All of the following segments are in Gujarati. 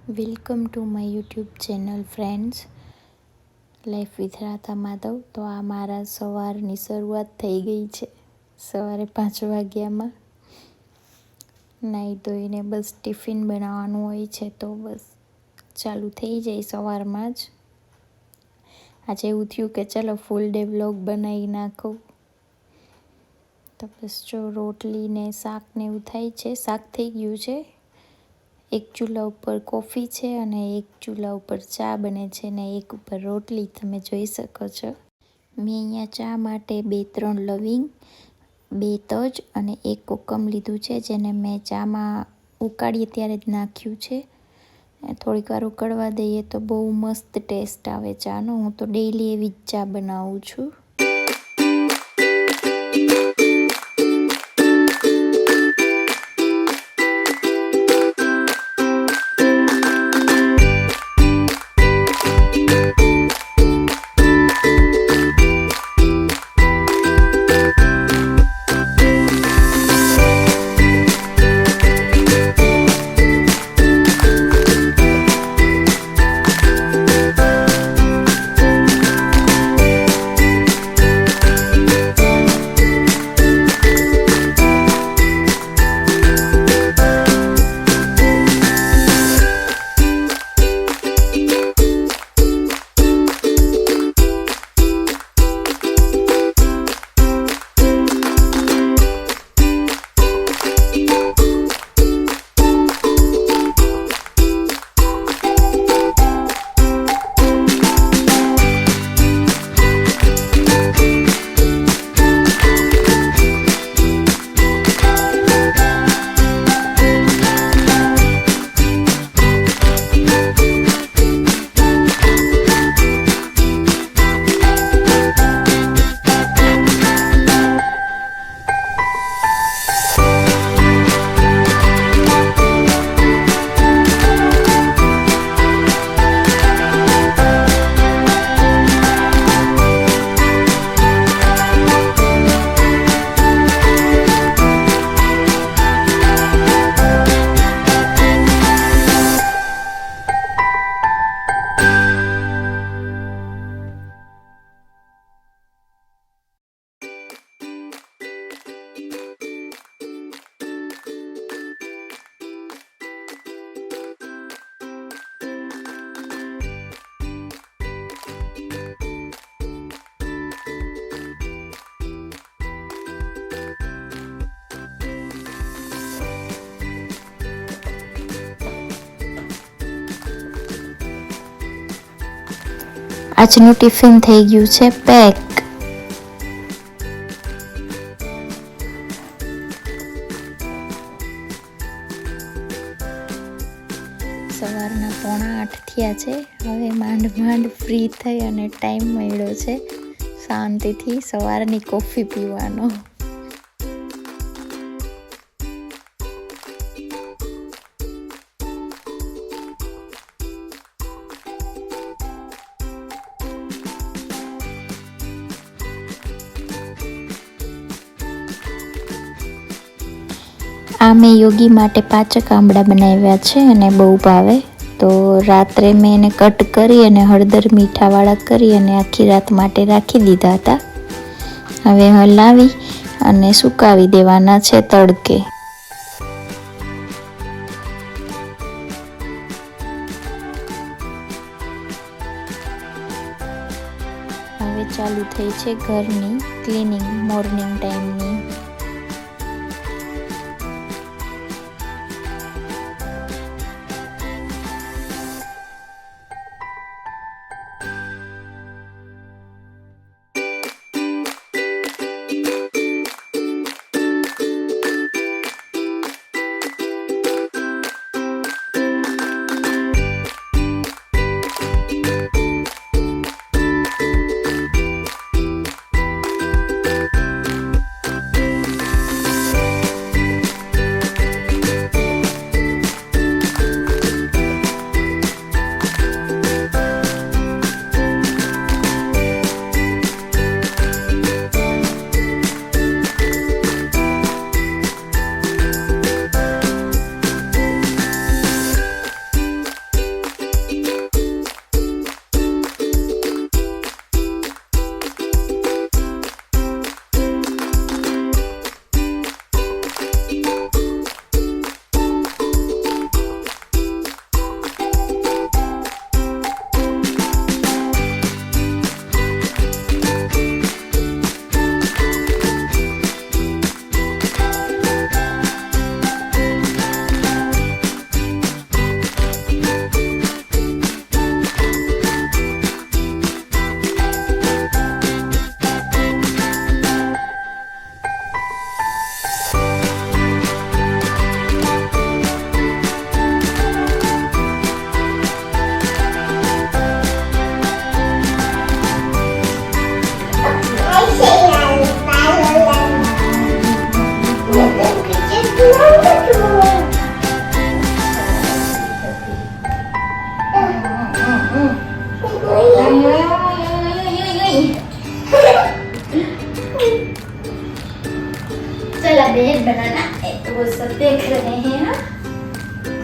Welcome to my YouTube channel friends, life with Radha Madhav. તો આ મારા સવારની શરૂઆત થઈ ગઈ છે. સવારે 5 વાગ્યામાં નાહી ધોઈને બસ ટિફિન બનાવવાનું હોય છે, તો બસ ચાલુ થઈ જાય સવારમાં જ. આજે એવું થયું કે ચલો ફૂલ ડે વ્લોગ બનાવી નાખું. તો બસ જો રોટલી ને શાક ને એવું થાય છે. શાક થઈ ગયું છે. એક ચૂલા ઉપર કોફી છે અને એક ચૂલા ઉપર ચા બને છે ને એક ઉપર રોટલી તમે જોઈ શકો છો. મેં અહીંયા ચા માટે 2-3 લવિંગ, 2 તજ અને 1 કોકમ લીધું છે, જેને મેં ચામાં ઉકાળીએ ત્યારે જ નાખ્યું છે. થોડીક વાર ઉકળવા દઈએ તો બહુ મસ્ત ટેસ્ટ આવે ચાનો. હું તો ડેઈલી એવી જ ચા બનાવું છું. આજનું ટિફિન થઈ ગયું છે પેક. સવારના 7:45 થયા છે. હવે માંડ ફ્રી થઈ અને ટાઈમ મળ્યો છે શાંતિથી સવારની કોફી પીવાનો. આ મેં યોગી માટે 5 આંબળા બનાવ્યા છે અને બહુ ભાવે. તો રાત્રે મેં એને કટ કરી અને હળદર મીઠાવાળા કરી અને આખી રાત માટે રાખી દીધા હતા. હવે હલાવી અને સુકાવી દેવાના છે તડકે. હવે ચાલુ થઈ છે ઘરની ક્લિનિંગ મોર્નિંગ ટાઈમની.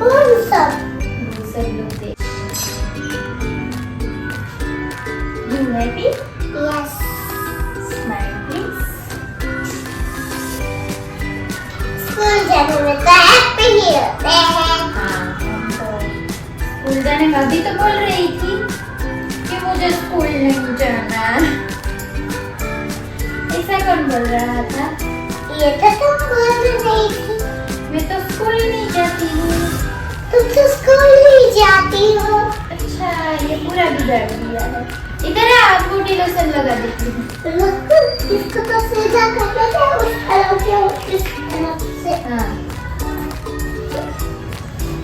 कौन सा? वो सब लोग देख। You happy? Yes. Smile please. School जाने में तो हैप्पी ही होते हैं। हाँ, हम तो स्कूल जाने का अभी तो बोल रही थी कि मुझे स्कूल नहीं जाना। ऐसा कौन बोल रहा था? ये तो तुम बोल रही थी। मैं तो स्कूल नहीं जाती हूँ। तुम तो स्कूल नहीं जाती हो। अच्छा, ये पूरा बिगाड़ दिया है। इधर आ, आपको लोशन लगा देती हूँ। लोग इसको तो सीधा करते थे उस तरफ से इस तरफ से। हाँ,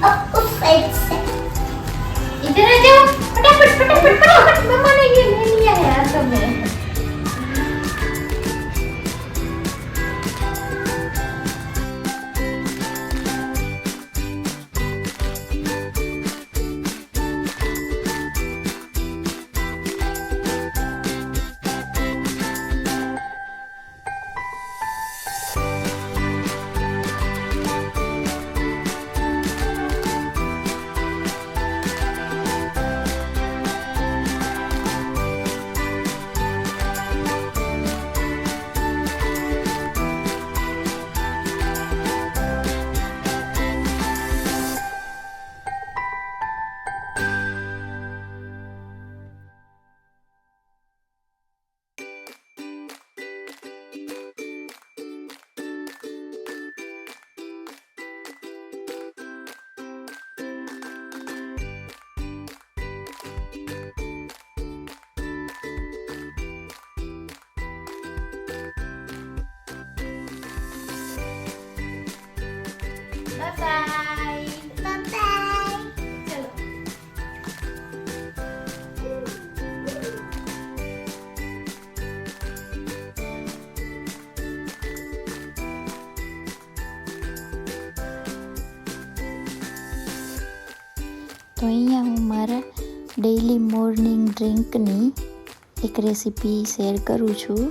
अब उस साइड से। इधर आ जाओ, फटाफट फटाफट फटाफट। मम्मा ने ये ले लिया है हाथों में। Bye bye. बाय। चलो। તો અહીંયા હું મારા ડેઈલી મોર્નિંગ ડ્રિંકની એક રેસીપી શેર કરું છું.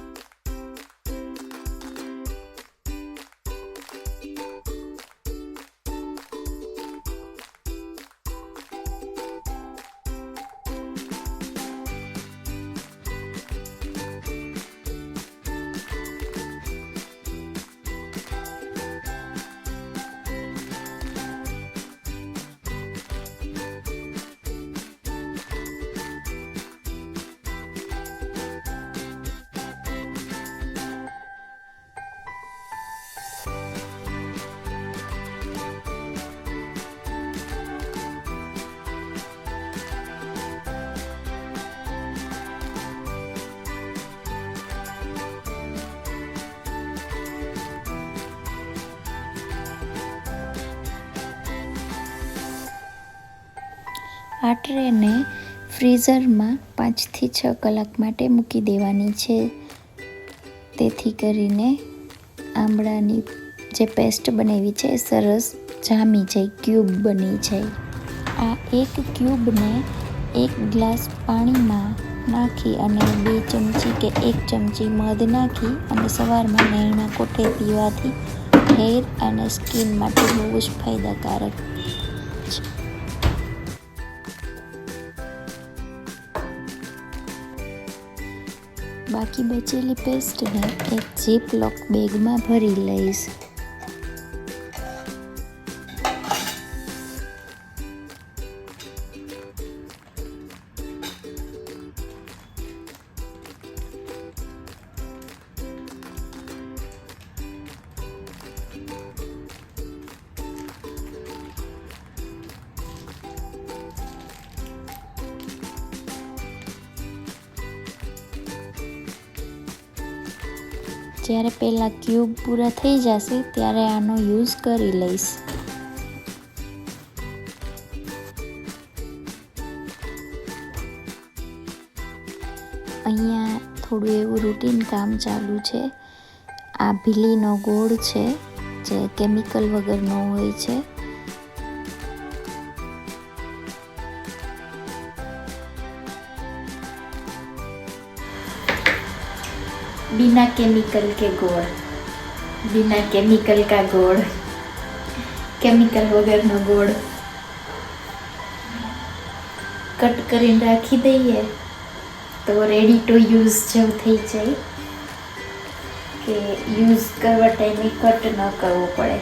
આ ટ્રેને ફ્રીઝરમાં 5 થી 6 કલાક માટે મૂકી દેવાની છે, તેથી કરીને આંબળાની જે પેસ્ટ બનાવી છે એ સરસ જામી જાય, ક્યુબ બની જાય. આ એક ક્યુબને 1 ગ્લાસ પાણીમાં નાખી અને 2 ચમચી કે 1 ચમચી મધ નાખી અને સવારમાં નૈણા કોઠે પીવાથી હેર અને સ્કિન માટે બહુ જ ફાયદાકારક છે. બાકી બચેલી પેસ્ટને એક ઝીપ લોક બેગમાં ભરી લઈશ. જ્યારે પહેલાં ક્યુબ પૂરા થઈ જશે ત્યારે આનો યુઝ કરી લઈશ. અહીંયા થોડું એવું રૂટીન કામ ચાલુ છે. આ ભીલીનો ગોળ છે જે કેમિકલ વગરનો હોય છે. बिना केमिकल के गोड़, बिना केमिकल का गोड़, केमिकल वगैरह नो गोड़. કટ કરીને રાખી દઈએ તો રેડી ટુ યુઝ જેવું થઈ જાય, કે યુઝ કરવા ટાઈમે કટ ન કરવો પડે.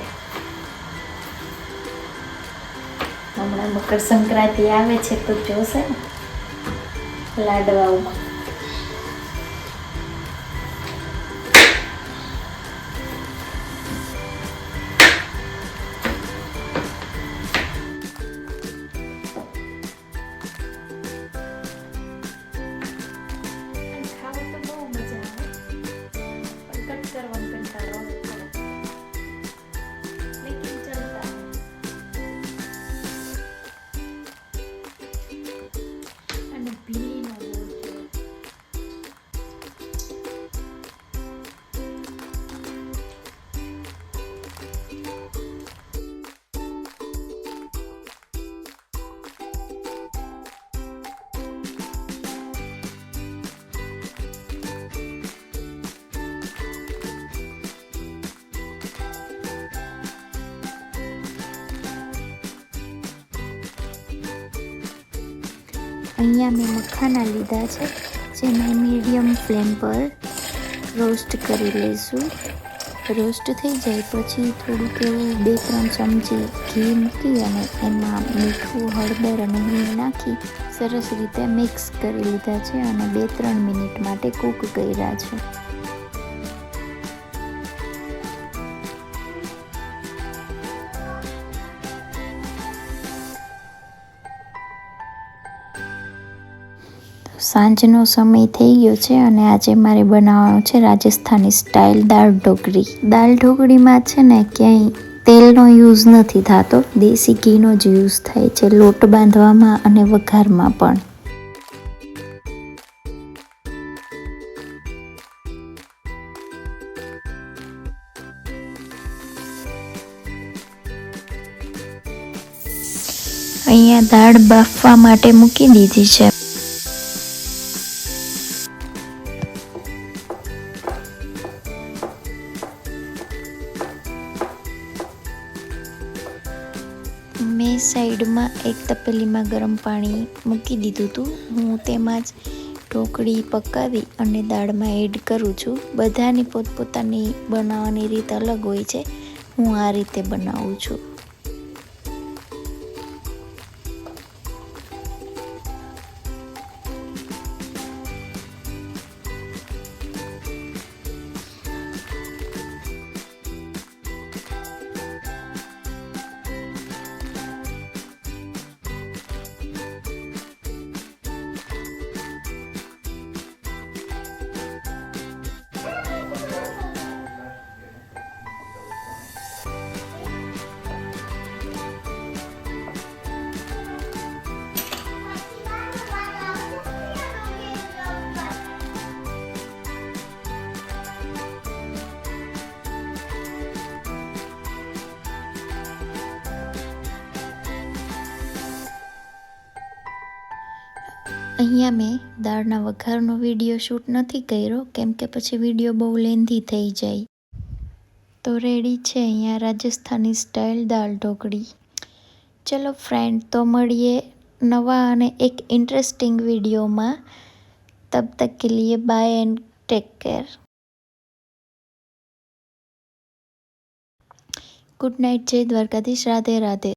હમણાં મકર સંક્રાંતિ આવે છે તો જોશે ને લાડવાઓમાં. ખાવા તો બહુ મજા આવે, પણ કટ કરવાનો કંટાળો આવે થોડો. લેકિન ચલતા હૈ. અને ભીલીનો ગોળ છે. અહીંયા મેં મખાના લીધા છે, જેને મીડિયમ ફ્લેમ પર રોસ્ટ કરી લઈશું. રોસ્ટ થઈ જાય પછી થોડુંક એવું 2-3 ચમચી ઘી મૂકી અને એમાં મીઠું, હળદર અને હિંગ નાખી સરસ રીતે મિક્સ કરી લીધા છે અને 2-3 મિનિટ માટે કૂક કર્યા છે. સાંજનો સમય થઈ ગયો છે અને આજે મારે બનાવવાનું છે રાજસ્થાની સ્ટાઇલ દાળ ઢોકળી. દાળ ઢોકળીમાં છે ને ક્યાંય તેલનો યુઝ નથી થતો, દેશી ઘીનો જ યુઝ થાય છે લોટ બાંધવામાં અને વઘારમાં પણ. અહીંયા દાળ બાફવા માટે મૂકી દીધી છે. મેં સાઈડમાં એક તપેલીમાં ગરમ પાણી મૂકી દીધું હતું. હું તેમાં જ ઢોકળી પકાવી અને દાળમાં એડ કરું છું. બધાની પોતપોતાની બનાવવાની રીત અલગ હોય છે, હું આ રીતે બનાવું છું. અહીંયા મેં દાળના વઘારનો વિડીયો શૂટ નથી કર્યો, કેમ કે પછી વિડીયો બહુ લેન્ધી થઈ જાય. તો રેડી છે અહીંયા રાજસ્થાની સ્ટાઇલ દાળ ઢોકળી. ચલો ફ્રેન્ડ, તો મળીએ નવા અને એક ઇન્ટરેસ્ટિંગ વિડીયોમાં. તબ તક કે લીએ bye and take care. Good night. જય દ્વારકાધીશ. રાધે રાધે.